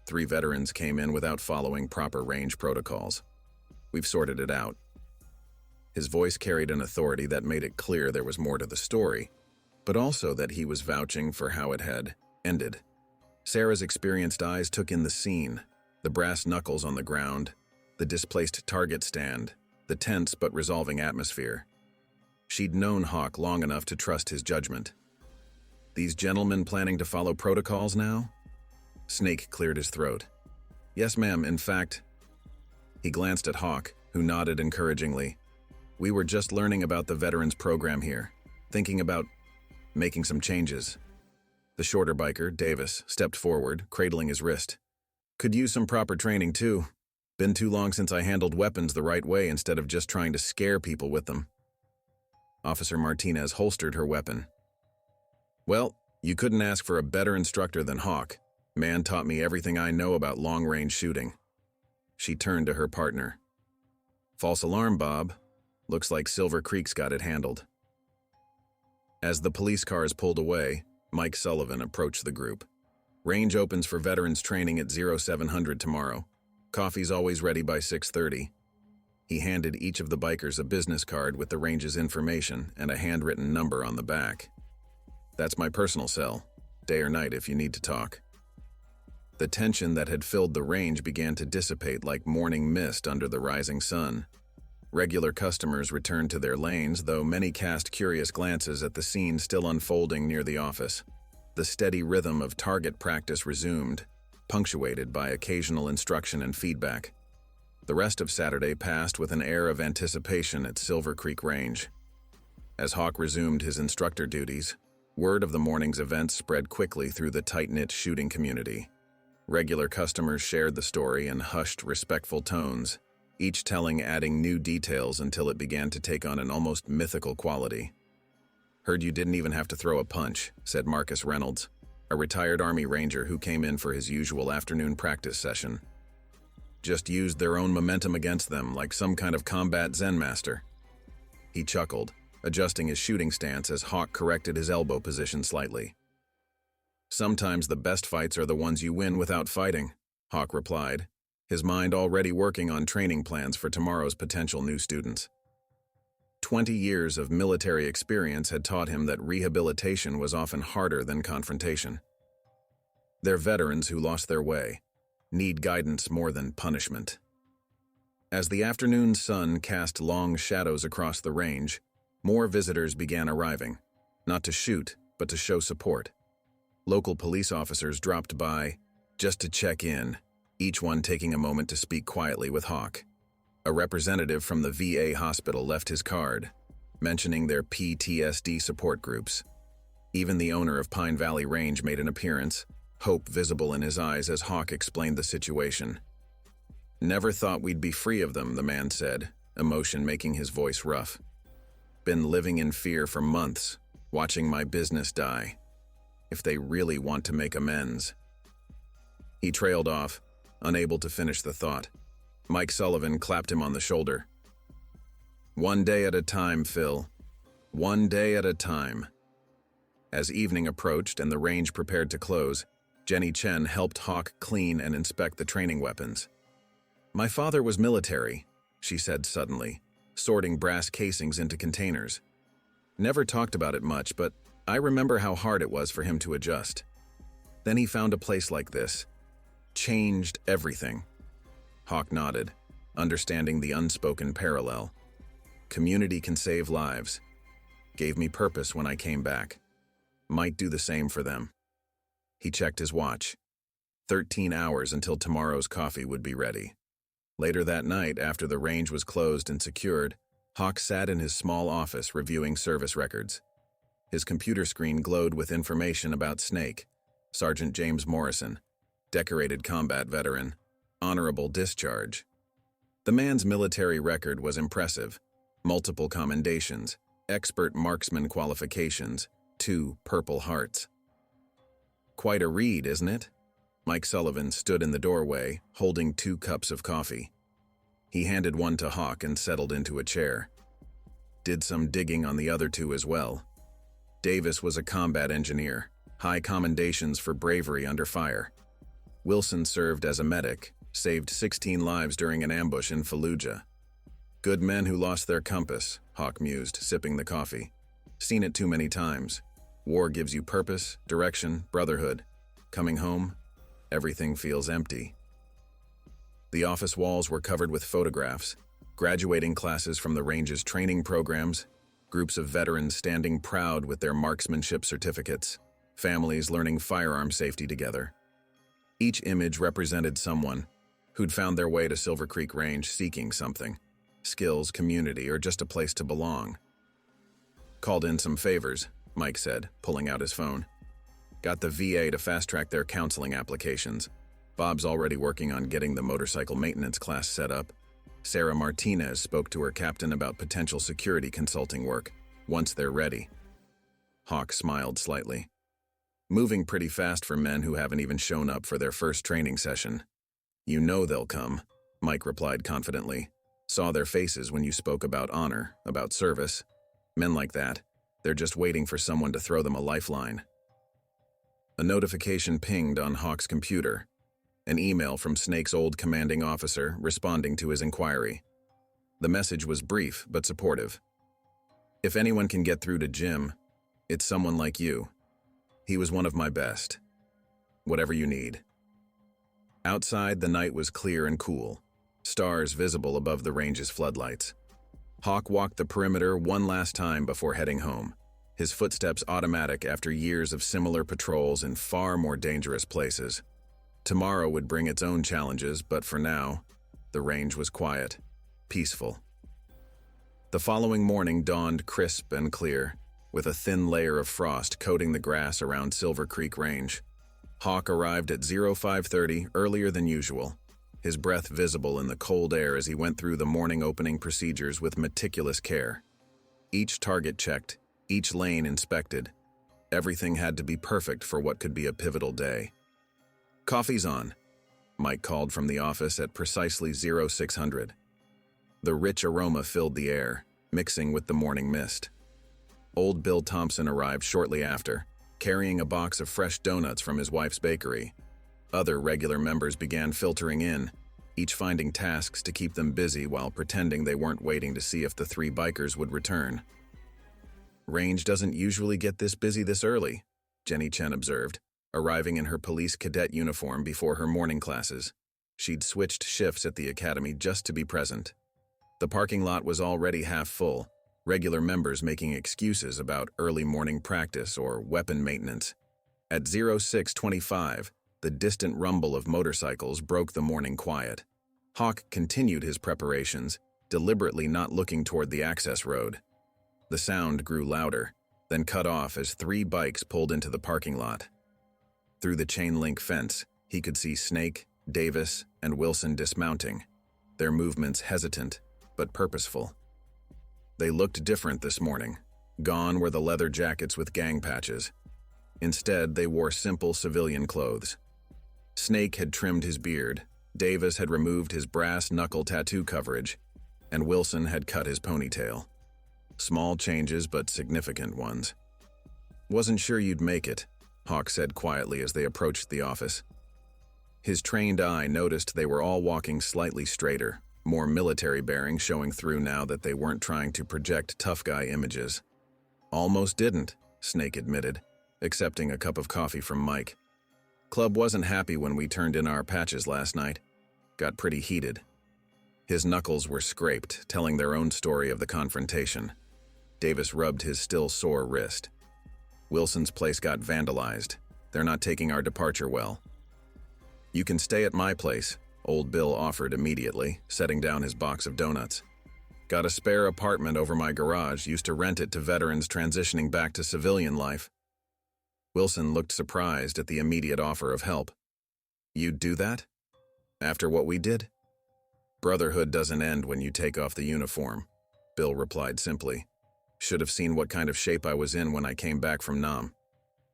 3 veterans came in without following proper range protocols. We've sorted it out. His voice carried an authority that made it clear there was more to the story, but also that he was vouching for how it had ended. Sarah's experienced eyes took in the scene, the brass knuckles on the ground, the displaced target stand, the tense but resolving atmosphere. She'd known Hawk long enough to trust his judgment. These gentlemen planning to follow protocols now? Snake cleared his throat. Yes, ma'am, in fact... He glanced at Hawk, who nodded encouragingly. We were just learning about the veterans program here, thinking about making some changes. The shorter biker, Davis, stepped forward, cradling his wrist. Could use some proper training, too. Been too long since I handled weapons the right way instead of just trying to scare people with them. Officer Martinez holstered her weapon. Well, you couldn't ask for a better instructor than Hawk. Man taught me everything I know about long-range shooting. She turned to her partner. False alarm, Bob. Looks like Silver Creek's got it handled. As the police cars pulled away, Mike Sullivan approached the group. Range opens for veterans training at 0700 tomorrow. Coffee's always ready by 6:30. He handed each of the bikers a business card with the range's information and a handwritten number on the back. That's my personal cell, day or night if you need to talk. The tension that had filled the range began to dissipate like morning mist under the rising sun. Regular customers returned to their lanes, though many cast curious glances at the scene still unfolding near the office. The steady rhythm of target practice resumed, punctuated by occasional instruction and feedback. The rest of Saturday passed with an air of anticipation at Silver Creek Range. As Hawk resumed his instructor duties, word of the morning's events spread quickly through the tight-knit shooting community. Regular customers shared the story in hushed, respectful tones, each telling adding new details until it began to take on an almost mythical quality. Heard you didn't even have to throw a punch, said Marcus Reynolds, a retired Army Ranger who came in for his usual afternoon practice session. Just used their own momentum against them like some kind of combat Zen master. He chuckled, adjusting his shooting stance as Hawk corrected his elbow position slightly. Sometimes the best fights are the ones you win without fighting, Hawk replied, his mind already working on training plans for tomorrow's potential new students. 20 years of military experience had taught him that rehabilitation was often harder than confrontation. They're veterans who lost their way, need guidance more than punishment. As the afternoon sun cast long shadows across the range, more visitors began arriving, not to shoot, but to show support. Local police officers dropped by, just to check in, each one taking a moment to speak quietly with Hawk. A representative from the VA hospital left his card, mentioning their PTSD support groups. Even the owner of Pine Valley Range made an appearance, hope visible in his eyes as Hawk explained the situation. Never thought we'd be free of them, the man said, emotion making his voice rough. Been living in fear for months, watching my business die. If they really want to make amends. He trailed off, unable to finish the thought. Mike Sullivan clapped him on the shoulder. One day at a time, Phil. One day at a time. As evening approached and the range prepared to close, Jenny Chen helped Hawk clean and inspect the training weapons. My father was military, she said suddenly, sorting brass casings into containers. Never talked about it much, but I remember how hard it was for him to adjust. Then he found a place like this. Changed everything. Hawk nodded, understanding the unspoken parallel. Community can save lives. Gave me purpose when I came back. Might do the same for them. He checked his watch. 13 hours until tomorrow's coffee would be ready. Later that night, after the range was closed and secured, Hawk sat in his small office reviewing service records. His computer screen glowed with information about Snake, Sergeant James Morrison, decorated combat veteran, honorable discharge. The man's military record was impressive. Multiple commendations, expert marksman qualifications, 2 Purple Hearts. Quite a read, isn't it? Mike Sullivan stood in the doorway, holding 2 cups of coffee. He handed one to Hawk and settled into a chair. Did some digging on the other 2 as well. Davis was a combat engineer, high commendations for bravery under fire. Wilson served as a medic, saved 16 lives during an ambush in Fallujah. Good men who lost their compass, Hawk mused, sipping the coffee. Seen it too many times. War gives you purpose, direction, brotherhood. Coming home, everything feels empty. The office walls were covered with photographs, graduating classes from the range's training programs, groups of veterans standing proud with their marksmanship certificates, families learning firearm safety together. Each image represented someone who'd found their way to Silver Creek Range seeking something, skills, community, or just a place to belong. Called in some favors, Mike said, pulling out his phone. Got the VA to fast-track their counseling applications. Bob's already working on getting the motorcycle maintenance class set up. Sarah Martinez spoke to her captain about potential security consulting work, once they're ready. Hawk smiled slightly. Moving pretty fast for men who haven't even shown up for their first training session. You know they'll come, Mike replied confidently. Saw their faces when you spoke about honor, about service. Men like that, they're just waiting for someone to throw them a lifeline. A notification pinged on Hawk's computer. An email from Snake's old commanding officer responding to his inquiry. The message was brief but supportive. If anyone can get through to Jim, it's someone like you. He was one of my best. Whatever you need. Outside, the night was clear and cool, stars visible above the range's floodlights. Hawk walked the perimeter one last time before heading home, his footsteps automatic after years of similar patrols in far more dangerous places. Tomorrow would bring its own challenges, but for now, the range was quiet, peaceful. The following morning dawned crisp and clear, with a thin layer of frost coating the grass around Silver Creek Range. Hawk arrived at 05:30 earlier than usual, his breath visible in the cold air as he went through the morning opening procedures with meticulous care. Each target checked, each lane inspected. Everything had to be perfect for what could be a pivotal day. "Coffee's on," Mike called from the office at precisely 0600. The rich aroma filled the air, mixing with the morning mist. Old Bill Thompson arrived shortly after, carrying a box of fresh donuts from his wife's bakery. Other regular members began filtering in, each finding tasks to keep them busy while pretending they weren't waiting to see if the 3 bikers would return. "Range doesn't usually get this busy this early," Jenny Chen observed, arriving in her police cadet uniform before her morning classes. She'd switched shifts at the academy just to be present. The parking lot was already half full, regular members making excuses about early morning practice or weapon maintenance. At 06:25, the distant rumble of motorcycles broke the morning quiet. Hawk continued his preparations, deliberately not looking toward the access road. The sound grew louder, then cut off as 3 bikes pulled into the parking lot. Through the chain-link fence, he could see Snake, Davis, and Wilson dismounting, their movements hesitant but purposeful. They looked different this morning. Gone were the leather jackets with gang patches. Instead, they wore simple civilian clothes. Snake had trimmed his beard, Davis had removed his brass knuckle tattoo coverage, and Wilson had cut his ponytail. Small changes but significant ones. "Wasn't sure you'd make it," Hawk said quietly as they approached the office. His trained eye noticed they were all walking slightly straighter, more military bearing showing through now that they weren't trying to project tough guy images. "Almost didn't," Snake admitted, accepting a cup of coffee from Mike. "Club wasn't happy when we turned in our patches last night. got pretty heated. His knuckles were scraped, telling their own story of the confrontation. Davis rubbed his still sore wrist. Wilson's place got vandalized. They're not taking our departure well. You can stay at my place, Old Bill offered immediately, setting down his box of donuts. Got a spare apartment over my garage, used to rent it to veterans transitioning back to civilian life. Wilson looked surprised at the immediate offer of help. You'd do that? After what we did? Brotherhood doesn't end when you take off the uniform, Bill replied simply. Should have seen what kind of shape I was in when I came back from Nam.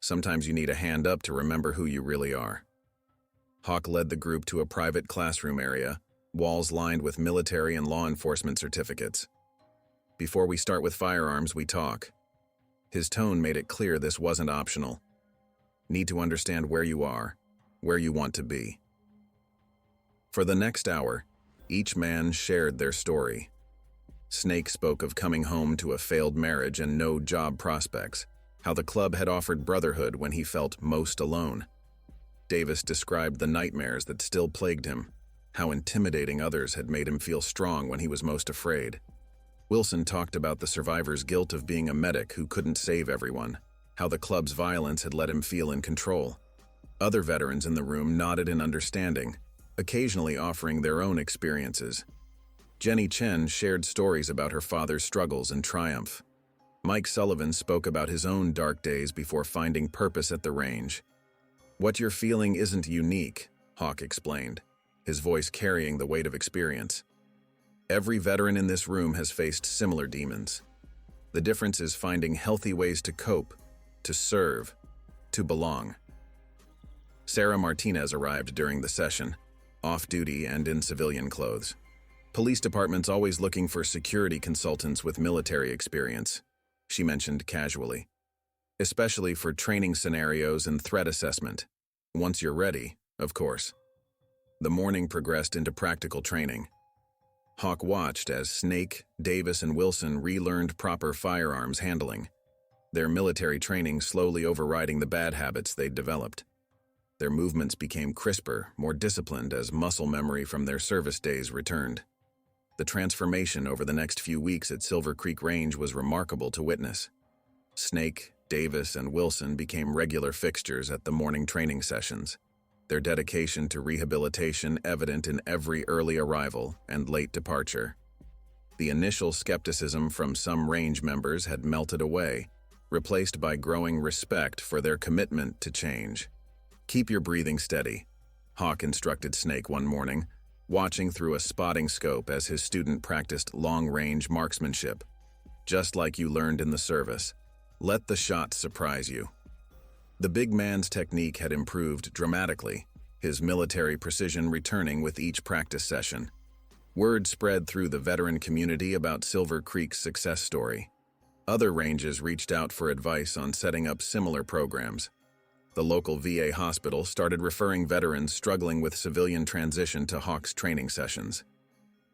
Sometimes you need a hand up to remember who you really are. Hawk led the group to a private classroom area, walls lined with military and law enforcement certificates. Before we start with firearms, we talk. His tone made it clear this wasn't optional. Need to understand where you are, where you want to be. For the next hour, each man shared their story. Snake spoke of coming home to a failed marriage and no job prospects, how the club had offered brotherhood when he felt most alone. Davis described the nightmares that still plagued him, how intimidating others had made him feel strong when he was most afraid. Wilson talked about the survivor's guilt of being a medic who couldn't save everyone, how the club's violence had let him feel in control. Other veterans in the room nodded in understanding, occasionally offering their own experiences. Jenny Chen shared stories about her father's struggles and triumph. Mike Sullivan spoke about his own dark days before finding purpose at the range. What you're feeling isn't unique, Hawk explained, his voice carrying the weight of experience. Every veteran in this room has faced similar demons. The difference is finding healthy ways to cope, to serve, to belong. Sarah Martinez arrived during the session, off-duty and in civilian clothes. Police department's always looking for security consultants with military experience, she mentioned casually. Especially for training scenarios and threat assessment. Once you're ready, of course. The morning progressed into practical training. Hawk watched as Snake, Davis, and Wilson relearned proper firearms handling, their military training slowly overriding the bad habits they'd developed. Their movements became crisper, more disciplined as muscle memory from their service days returned. The transformation over the next few weeks at Silver Creek Range was remarkable to witness. Snake, Davis, and Wilson became regular fixtures at the morning training sessions, their dedication to rehabilitation evident in every early arrival and late departure. The initial skepticism from some range members had melted away, replaced by growing respect for their commitment to change. Keep your breathing steady, Hawk instructed Snake one morning, watching through a spotting scope as his student practiced long-range marksmanship. Just like you learned in the service, let the shots surprise you. The big man's technique had improved dramatically, his military precision returning with each practice session. Word spread through the veteran community about Silver Creek's success story. Other ranges reached out for advice on setting up similar programs. The local VA hospital started referring veterans struggling with civilian transition to Hawk's training sessions.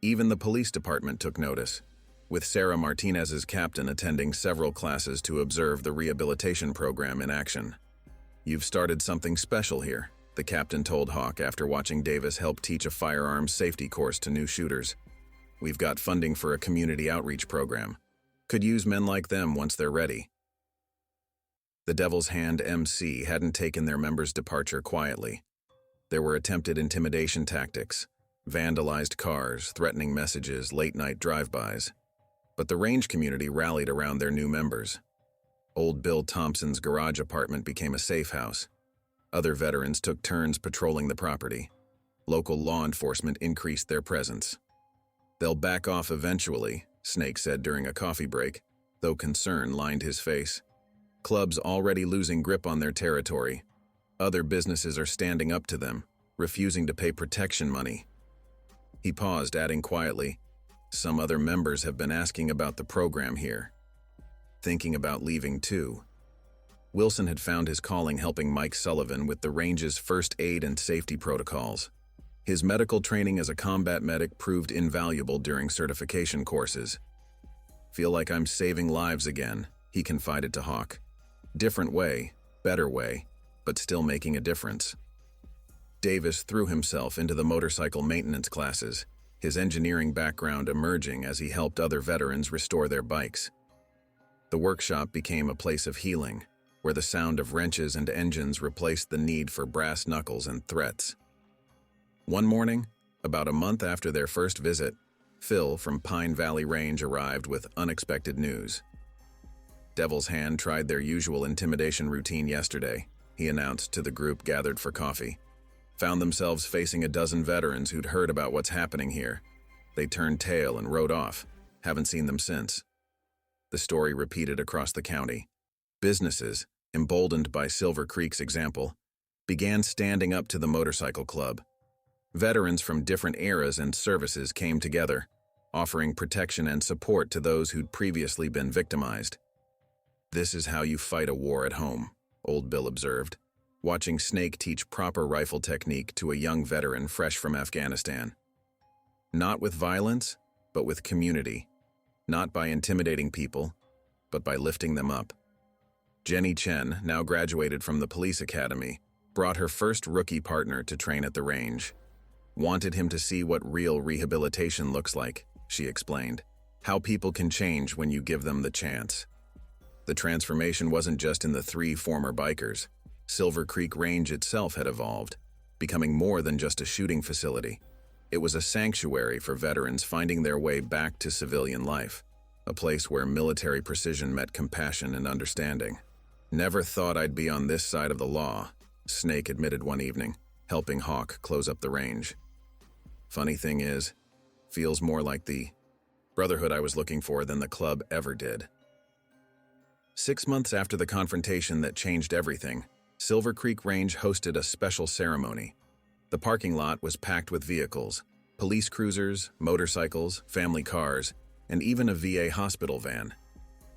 Even the police department took notice, with Sarah Martinez's captain attending several classes to observe the rehabilitation program in action. You've started something special here, the captain told Hawk after watching Davis help teach a firearms safety course to new shooters. We've got funding for a community outreach program. Could use men like them once they're ready. The Devil's Hand MC hadn't taken their members' departure quietly. There were attempted intimidation tactics, vandalized cars, threatening messages, late-night drive-bys. But the range community rallied around their new members. Old Bill Thompson's garage apartment became a safe house. Other veterans took turns patrolling the property. Local law enforcement increased their presence. They'll back off eventually, Snake said during a coffee break, though concern lined his face. Clubs already losing grip on their territory. Other businesses are standing up to them, refusing to pay protection money. He paused, adding quietly, some other members have been asking about the program here. Thinking about leaving too. Wilson had found his calling helping Mike Sullivan with the range's first aid and safety protocols. His medical training as a combat medic proved invaluable during certification courses. Feel like I'm saving lives again, he confided to Hawk. Different way, better way, but still making a difference. Davis threw himself into the motorcycle maintenance classes, his engineering background emerging as he helped other veterans restore their bikes. The workshop became a place of healing, where the sound of wrenches and engines replaced the need for brass knuckles and threats. One morning, about a month after their first visit, Phil from Pine Valley Range arrived with unexpected news. Devil's Hand tried their usual intimidation routine yesterday, he announced to the group gathered for coffee. Found themselves facing a dozen veterans who'd heard about what's happening here. They turned tail and rode off. Haven't seen them since. The story repeated across the county. Businesses, emboldened by Silver Creek's example, began standing up to the motorcycle club. Veterans from different eras and services came together, offering protection and support to those who'd previously been victimized. "This is how you fight a war at home," Old Bill observed, watching Snake teach proper rifle technique to a young veteran fresh from Afghanistan. Not with violence, but with community. Not by intimidating people, but by lifting them up. Jenny Chen, now graduated from the police academy, brought her first rookie partner to train at the range. Wanted him to see what real rehabilitation looks like, she explained. How people can change when you give them the chance. The transformation wasn't just in the 3 former bikers. Silver Creek Range itself had evolved, becoming more than just a shooting facility. It was a sanctuary for veterans finding their way back to civilian life, a place where military precision met compassion and understanding. "Never thought I'd be on this side of the law," Snake admitted one evening, helping Hawk close up the range. "Funny thing is, feels more like the brotherhood I was looking for than the club ever did." 6 months after the confrontation that changed everything, Silver Creek Range hosted a special ceremony. The parking lot was packed with vehicles, police cruisers, motorcycles, family cars, and even a VA hospital van.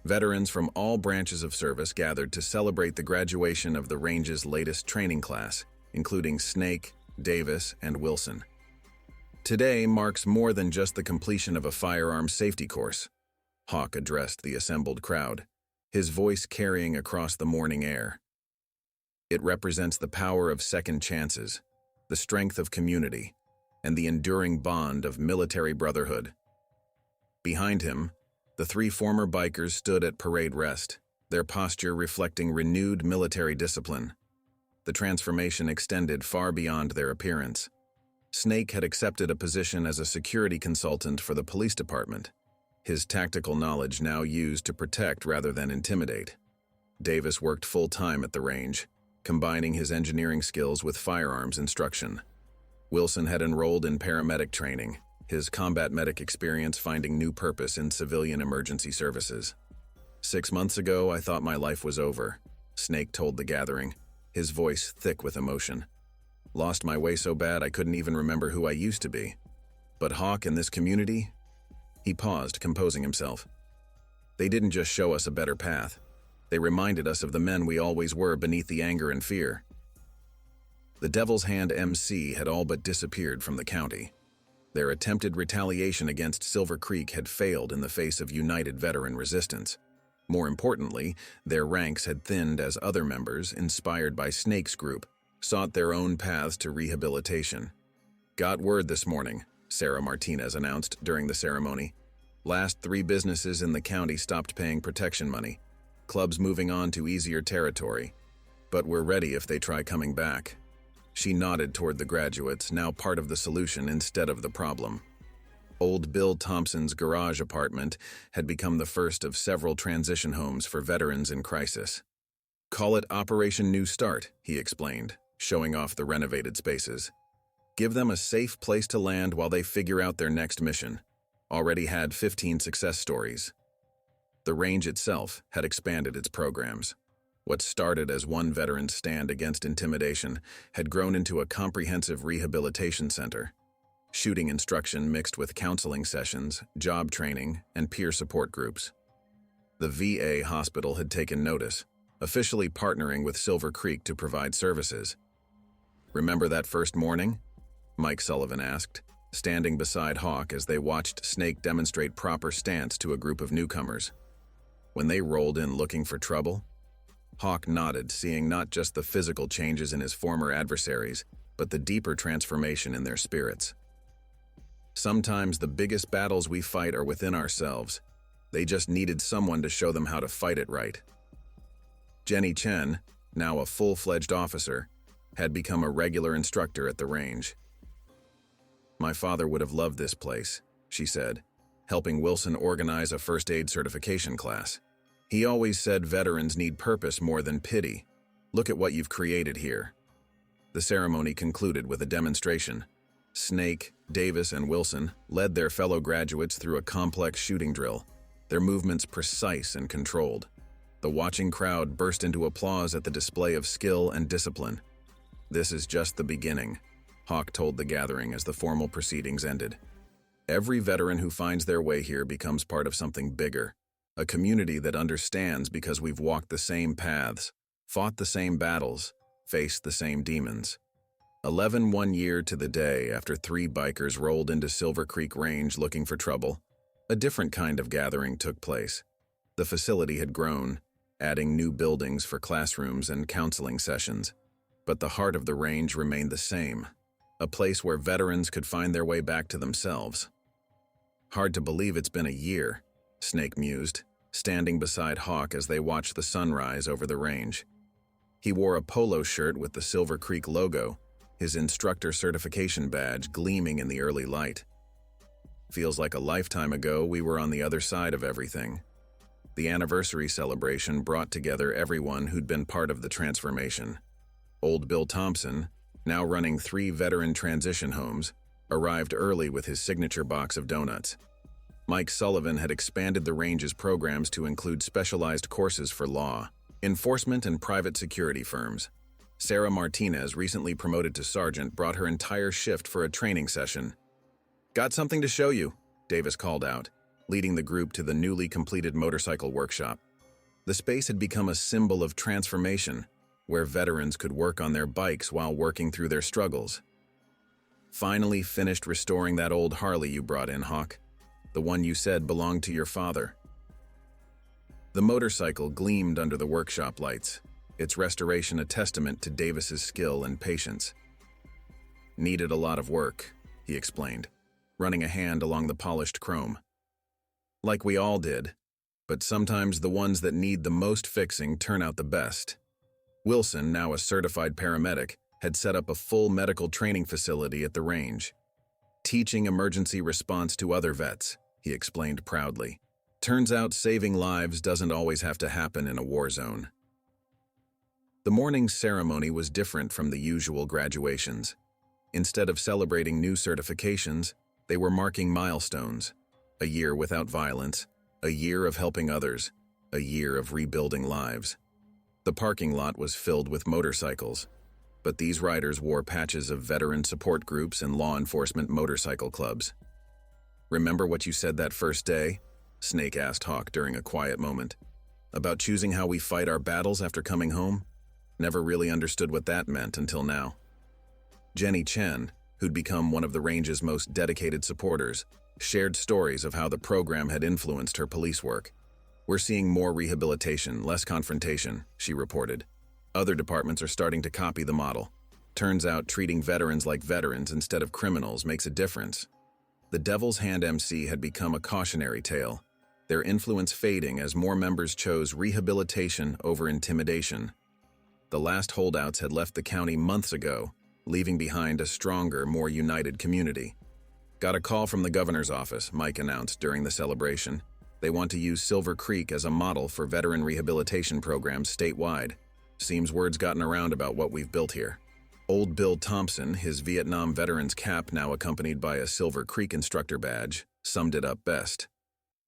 Veterans from all branches of service gathered to celebrate the graduation of the range's latest training class, including Snake, Davis, and Wilson. "Today marks more than just the completion of a firearms safety course," Hawk addressed the assembled crowd, his voice carrying across the morning air. "It represents the power of second chances, the strength of community, and the enduring bond of military brotherhood." Behind him, the 3 former bikers stood at parade rest, their posture reflecting renewed military discipline. The transformation extended far beyond their appearance. Snake had accepted a position as a security consultant for the police department, his tactical knowledge now used to protect rather than intimidate. Davis worked full-time at the range, combining his engineering skills with firearms instruction. Wilson had enrolled in paramedic training, his combat medic experience finding new purpose in civilian emergency services. "6 months ago, I thought my life was over," Snake told the gathering, his voice thick with emotion. "Lost my way so bad I couldn't even remember who I used to be. But Hawk and this community?" He paused, composing himself. "They didn't just show us a better path. They reminded us of the men we always were beneath the anger and fear." The Devil's Hand MC had all but disappeared from the county. Their attempted retaliation against Silver Creek had failed in the face of united veteran resistance. More importantly, their ranks had thinned as other members, inspired by Snake's group, sought their own paths to rehabilitation. "Got word this morning," Sarah Martinez announced during the ceremony. "Last 3 businesses in the county stopped paying protection money. Clubs moving on to easier territory. But we're ready if they try coming back." She nodded toward the graduates, now part of the solution instead of the problem. Old Bill Thompson's garage apartment had become the first of several transition homes for veterans in crisis. "Call it Operation New Start," he explained, showing off the renovated spaces. "Give them a safe place to land while they figure out their next mission." Already had 15 success stories. The range itself had expanded its programs. What started as one veteran's stand against intimidation had grown into a comprehensive rehabilitation center. Shooting instruction mixed with counseling sessions, job training, and peer support groups. The VA hospital had taken notice, officially partnering with Silver Creek to provide services. "Remember that first morning?" Mike Sullivan asked, standing beside Hawk as they watched Snake demonstrate proper stance to a group of newcomers. "When they rolled in looking for trouble?" Hawk nodded, seeing not just the physical changes in his former adversaries, but the deeper transformation in their spirits. Sometimes the biggest battles we fight are within ourselves. They just needed someone to show them how to fight it right. Jenny Chen, now a full-fledged officer, had become a regular instructor at the range. "My father would have loved this place," she said, helping Wilson organize a first aid certification class. "He always said veterans need purpose more than pity. Look at what you've created here." The ceremony concluded with a demonstration. Snake, Davis, and Wilson led their fellow graduates through a complex shooting drill, their movements precise and controlled. The watching crowd burst into applause at the display of skill and discipline. "This is just the beginning," Hawk told the gathering as the formal proceedings ended. "Every veteran who finds their way here becomes part of something bigger, a community that understands because we've walked the same paths, fought the same battles, faced the same demons." 1 year to the day after 3 bikers rolled into Silver Creek Range looking for trouble, a different kind of gathering took place. The facility had grown, adding new buildings for classrooms and counseling sessions. But the heart of the range remained the same, a place where veterans could find their way back to themselves. "Hard to believe it's been a year," Snake mused, standing beside Hawk as they watched the sunrise over the range. He wore a polo shirt with the Silver Creek logo, his instructor certification badge gleaming in the early light. "Feels like a lifetime ago we were on the other side of everything." The anniversary celebration brought together everyone who'd been part of the transformation. Old Bill Thompson, now running 3 veteran transition homes, arrived early with his signature box of donuts. Mike Sullivan had expanded the range's programs to include specialized courses for law, enforcement, and private security firms. Sarah Martinez, recently promoted to sergeant, brought her entire shift for a training session. "Got something to show you," Davis called out, leading the group to the newly completed motorcycle workshop. The space had become a symbol of transformation, where veterans could work on their bikes while working through their struggles. "Finally finished restoring that old Harley you brought in, Hawk. The one you said belonged to your father." The motorcycle gleamed under the workshop lights, its restoration a testament to Davis's skill and patience. "Needed a lot of work," he explained, running a hand along the polished chrome. "Like we all did, but sometimes the ones that need the most fixing turn out the best." Wilson, now a certified paramedic, had set up a full medical training facility at the range. "Teaching emergency response to other vets," he explained proudly. "Turns out saving lives doesn't always have to happen in a war zone." The morning's ceremony was different from the usual graduations. Instead of celebrating new certifications, they were marking milestones. A year without violence, a year of helping others, a year of rebuilding lives. The parking lot was filled with motorcycles, but these riders wore patches of veteran support groups and law enforcement motorcycle clubs. "Remember what you said that first day?" Snake asked Hawk during a quiet moment. "About choosing how we fight our battles after coming home? Never really understood what that meant until now." Jenny Chen, who'd become one of the range's most dedicated supporters, shared stories of how the program had influenced her police work. "We're seeing more rehabilitation, less confrontation," she reported. "Other departments are starting to copy the model. Turns out treating veterans like veterans instead of criminals makes a difference." The Devil's Hand MC had become a cautionary tale, their influence fading as more members chose rehabilitation over intimidation. The last holdouts had left the county months ago, leaving behind a stronger, more united community. "Got a call from the governor's office," Mike announced during the celebration. "They want to use Silver Creek as a model for veteran rehabilitation programs statewide. Seems word's gotten around about what we've built here." Old Bill Thompson, his Vietnam veteran's cap now accompanied by a Silver Creek instructor badge, summed it up best.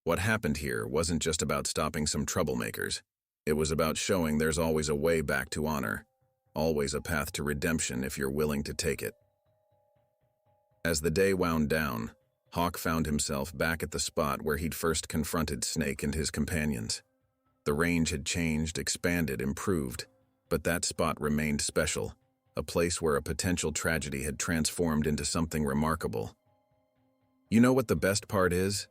"What happened here wasn't just about stopping some troublemakers. It was about showing there's always a way back to honor, always a path to redemption if you're willing to take it." As the day wound down, Hawk found himself back at the spot where he'd first confronted Snake and his companions. The range had changed, expanded, improved, but that spot remained special, a place where a potential tragedy had transformed into something remarkable. "You know what the best part is?"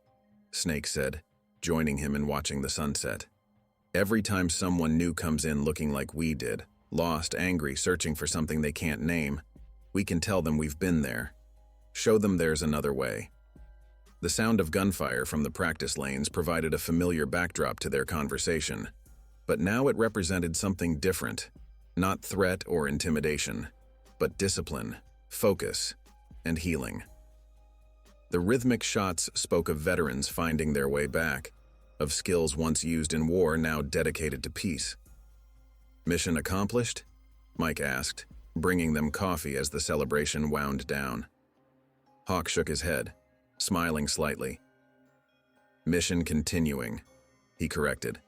Snake said, joining him in watching the sunset. "Every time someone new comes in looking like we did, lost, angry, searching for something they can't name, We can tell them we've been there. Show them there's another way. The sound of gunfire from the practice lanes provided a familiar backdrop to their conversation, but now it represented something different, not threat or intimidation, but discipline, focus, and healing. The rhythmic shots spoke of veterans finding their way back, of skills once used in war now dedicated to peace. Mission accomplished? Mike asked, bringing them coffee as the celebration wound down. Hawk shook his head, smiling slightly. Mission continuing, he corrected.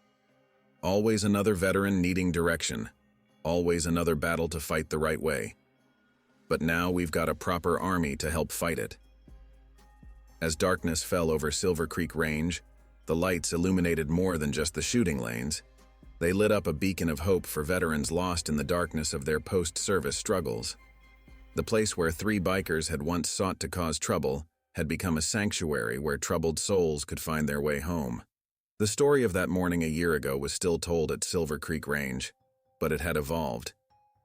Always another veteran needing direction, always another battle to fight the right way. But now we've got a proper army to help fight it. As darkness fell over Silver Creek Range, the lights illuminated more than just the shooting lanes. They lit up a beacon of hope for veterans lost in the darkness of their post-service struggles. The place where 3 bikers had once sought to cause trouble had become a sanctuary where troubled souls could find their way home. The story of that morning a year ago was still told at Silver Creek Range, but it had evolved.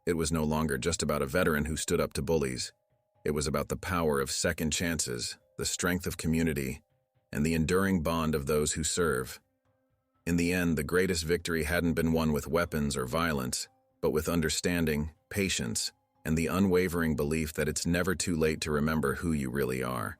It was no longer just about a veteran who stood up to bullies. It was about the power of second chances, the strength of community, and the enduring bond of those who serve. In the end, the greatest victory hadn't been won with weapons or violence, but with understanding, patience, and the unwavering belief that it's never too late to remember who you really are.